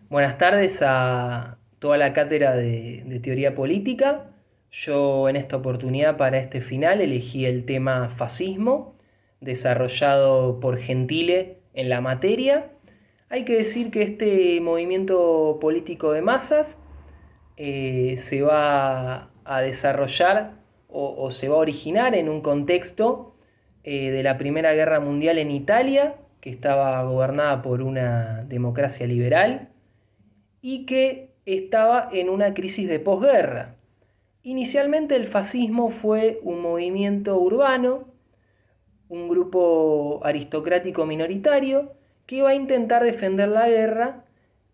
Buenas tardes a toda la cátedra de teoría política. Yo en esta oportunidad para este final elegí el tema fascismo, desarrollado por Gentile en la materia. Hay que decir que este movimiento político de masas se va a desarrollar o se va a originar en un contexto de la Primera Guerra Mundial en Italia, que estaba gobernada por una democracia liberal y que estaba en una crisis de posguerra. Inicialmente el fascismo fue un movimiento urbano, un grupo aristocrático minoritario que va a intentar defender la guerra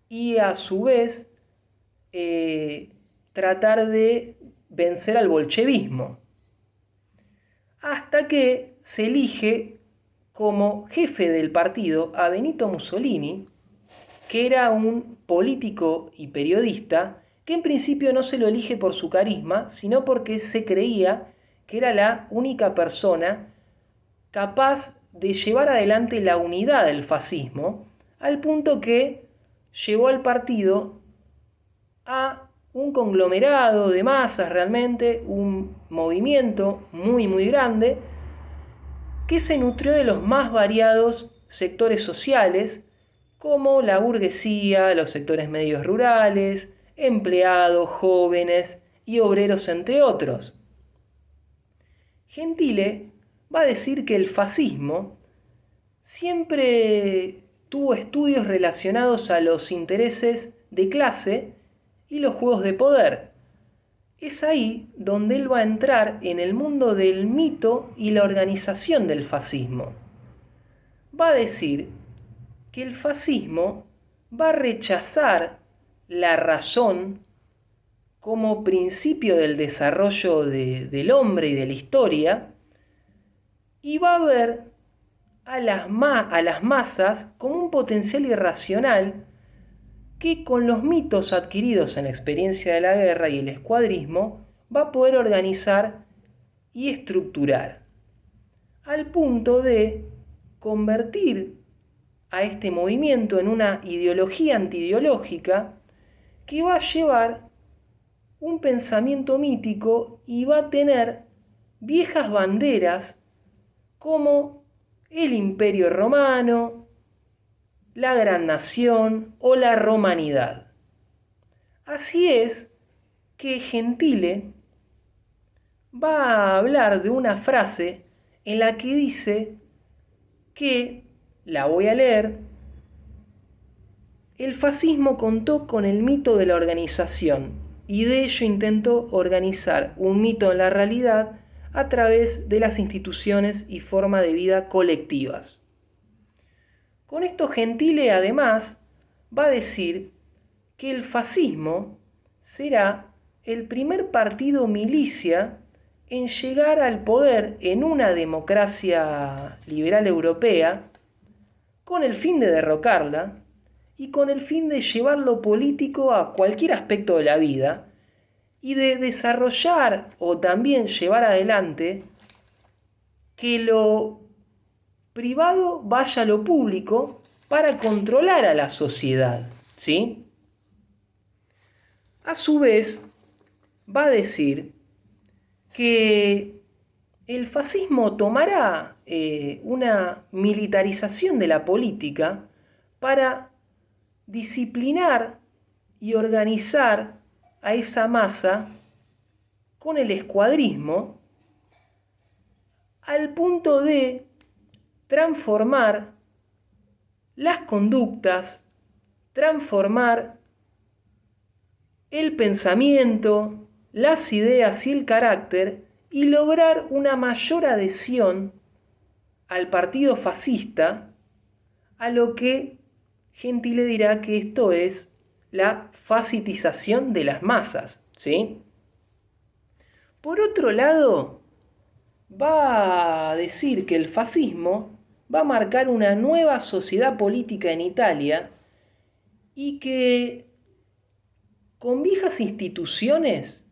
y a su vez tratar de vencer al bolchevismo. Hasta que se elige como jefe del partido a Benito Mussolini, que era un político y periodista que en principio no se lo elige por su carisma, sino porque se creía que era la única persona capaz de llevar adelante la unidad del fascismo, al punto que llevó al partido a un conglomerado de masas realmente, un movimiento muy grande, que se nutrió de los más variados sectores sociales, como la burguesía, los sectores medios rurales, empleados, jóvenes y obreros, entre otros. Gentile va a decir que el fascismo siempre tuvo estudios relacionados a los intereses de clase y los juegos de poder. Es ahí donde él va a entrar en el mundo del mito y la organización del fascismo. Va a decir que el fascismo va a rechazar la razón como principio del desarrollo del hombre y de la historia, y va a ver a las masas como un potencial irracional que con los mitos adquiridos en la experiencia de la guerra y el escuadrismo va a poder organizar y estructurar, al punto de convertir a este movimiento en una ideología antiideológica que va a llevar un pensamiento mítico y va a tener viejas banderas como el Imperio Romano, la Gran Nación o la Romanidad. Así es que Gentile va a hablar de una frase en la que dice que, la voy a leer: el fascismo contó con el mito de la organización y de ello intentó organizar un mito en la realidad a través de las instituciones y forma de vida colectivas. Con esto Gentile además va a decir que el fascismo será el primer partido milicia en llegar al poder en una democracia liberal europea con el fin de derrocarla y con el fin de llevar lo político a cualquier aspecto de la vida y de desarrollar o también llevar adelante que lo privado vaya a lo público para controlar a la sociedad, ¿sí? A su vez, va a decir que el fascismo tomará una militarización de la política para disciplinar y organizar a esa masa con el escuadrismo, al punto de transformar las conductas, transformar el pensamiento, las ideas y el carácter, y lograr una mayor adhesión al partido fascista, a lo que Gentile dirá que esto es la fascitización de las masas, ¿sí? Por otro lado, va a decir que el fascismo va a marcar una nueva sociedad política en Italia y que con viejas instituciones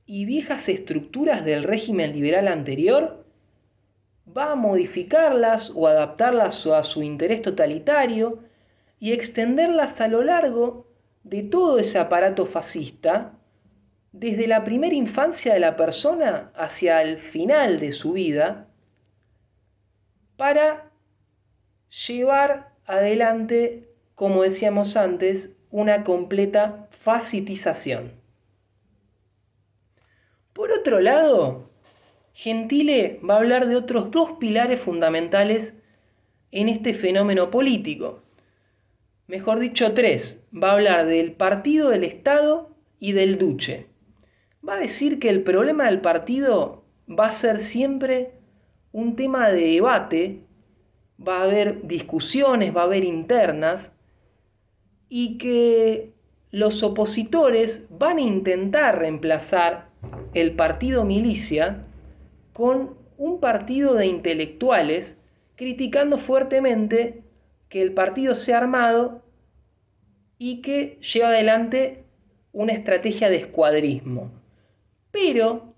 y viejas estructuras del régimen liberal anterior va a modificarlas o adaptarlas a su interés totalitario, y extenderlas a lo largo de todo ese aparato fascista, desde la primera infancia de la persona hacia el final de su vida, para llevar adelante, como decíamos antes, una completa fascitización. Por otro lado, Gentile va a hablar de otros dos pilares fundamentales en este fenómeno político. Mejor dicho, tres. Va a hablar del partido, del Estado y del duce. Va a decir que el problema del partido va a ser siempre un tema de debate, va a haber discusiones, va a haber internas, y que los opositores van a intentar reemplazar el partido milicia con un partido de intelectuales, criticando fuertemente que el partido sea armado y que lleve adelante una estrategia de escuadrismo. Pero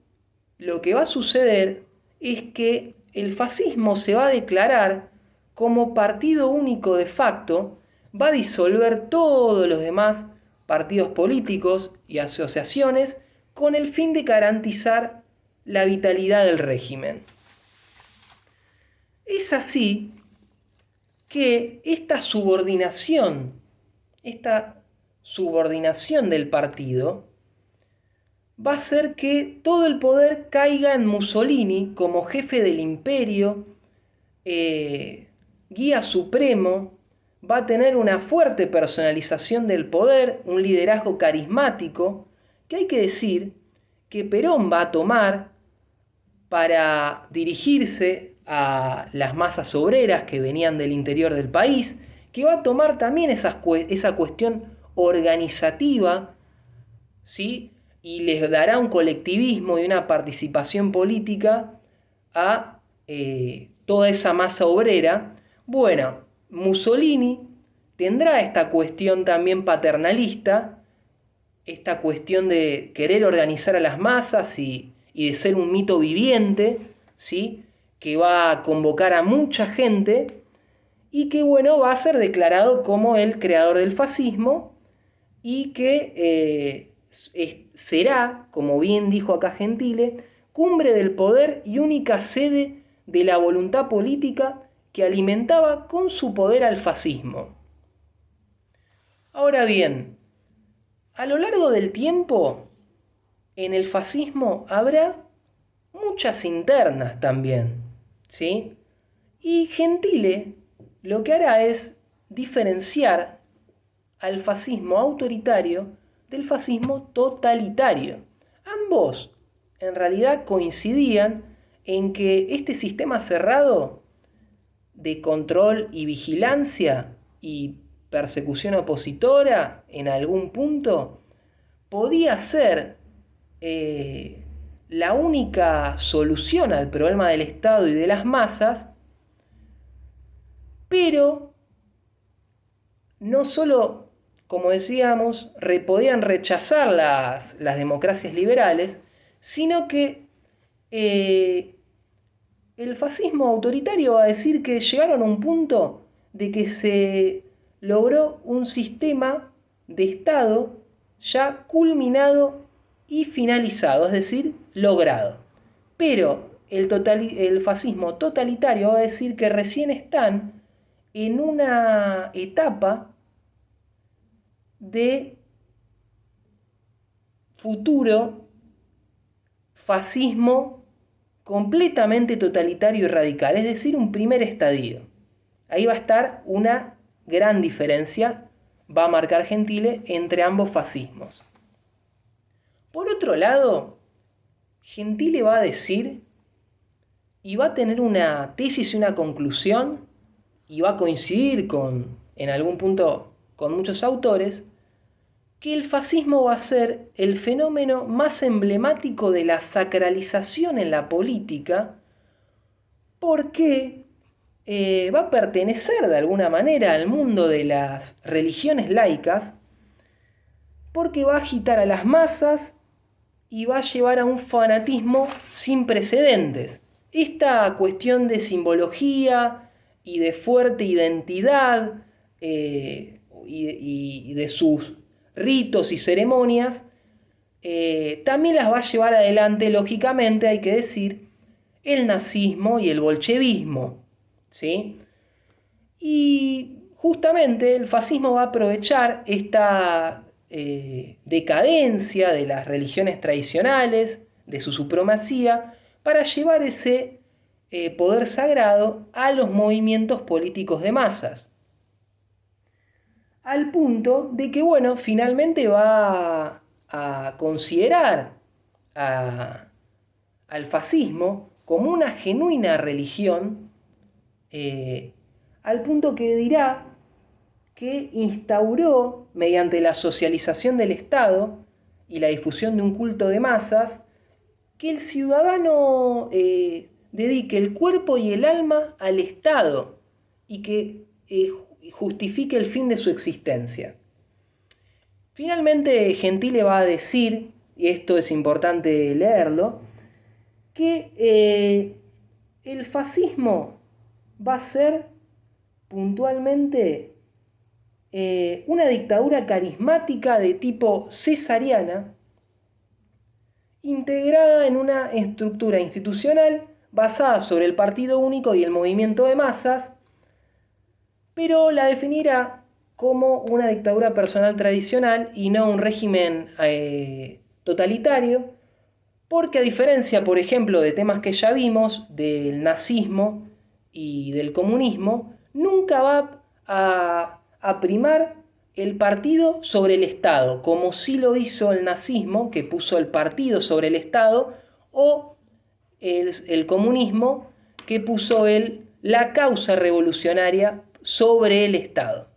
lo que va a suceder es que el fascismo se va a declarar como partido único de facto, va a disolver todos los demás partidos políticos y asociaciones con el fin de garantizar la vitalidad del régimen. Es así que esta subordinación del partido va a hacer que todo el poder caiga en Mussolini como jefe del imperio, guía supremo, va a tener una fuerte personalización del poder, un liderazgo carismático, que hay que decir que Perón va a tomar para dirigirse a las masas obreras que venían del interior del país, que va a tomar también esa cuestión organizativa, ¿sí? Y les dará un colectivismo y una participación política a toda esa masa obrera. Bueno, Mussolini tendrá esta cuestión también paternalista, esta cuestión de querer organizar a las masas y de ser un mito viviente, ¿sí? Que va a convocar a mucha gente y que, bueno, va a ser declarado como el creador del fascismo y que será, como bien dijo acá Gentile, cumbre del poder y única sede de la voluntad política que alimentaba con su poder al fascismo. Ahora bien, a lo largo del tiempo, en el fascismo habrá muchas internas también, ¿sí? Y Gentile lo que hará es diferenciar al fascismo autoritario del fascismo totalitario. Ambos en realidad coincidían en que este sistema cerrado de control y vigilancia y persecución opositora en algún punto podía ser la única solución al problema del Estado y de las masas, pero no solo, como decíamos, podían rechazar las democracias liberales, sino que el fascismo autoritario va a decir que llegaron a un punto de que se logró un sistema de Estado ya culminado y finalizado, es decir, logrado. Pero el fascismo totalitario va a decir que recién están en una etapa de futuro fascismo completamente totalitario y radical, es decir, un primer estadio. Ahí va a estar una gran diferencia, va a marcar Gentile, entre ambos fascismos. Por otro lado, Gentile va a decir y va a tener una tesis y una conclusión y va a coincidir en algún punto con muchos autores, que el fascismo va a ser el fenómeno más emblemático de la sacralización en la política, porque va a pertenecer de alguna manera al mundo de las religiones laicas, porque va a agitar a las masas y va a llevar a un fanatismo sin precedentes. Esta cuestión de simbología y de fuerte identidad y de sus ritos y ceremonias, también las va a llevar adelante, lógicamente, hay que decir, el nazismo y el bolchevismo, ¿sí? Y justamente el fascismo va a aprovechar esta decadencia de las religiones tradicionales, de su supremacía, para llevar ese poder sagrado a los movimientos políticos de masas. Al punto de que, bueno, finalmente va a considerar al fascismo como una genuina religión, al punto que dirá que instauró, mediante la socialización del Estado y la difusión de un culto de masas, que el ciudadano dedique el cuerpo y el alma al Estado y que justifique el fin de su existencia. Finalmente, Gentile va a decir, y esto es importante leerlo, que el fascismo va a ser puntualmente una dictadura carismática de tipo cesariana, integrada en una estructura institucional basada sobre el partido único y el movimiento de masas, pero la definirá como una dictadura personal tradicional y no un régimen totalitario, porque a diferencia, por ejemplo, de temas que ya vimos, del nazismo y del comunismo, nunca va a primar el partido sobre el Estado, como sí lo hizo el nazismo, que puso el partido sobre el Estado, o el comunismo, que puso la causa revolucionaria sobre el Estado.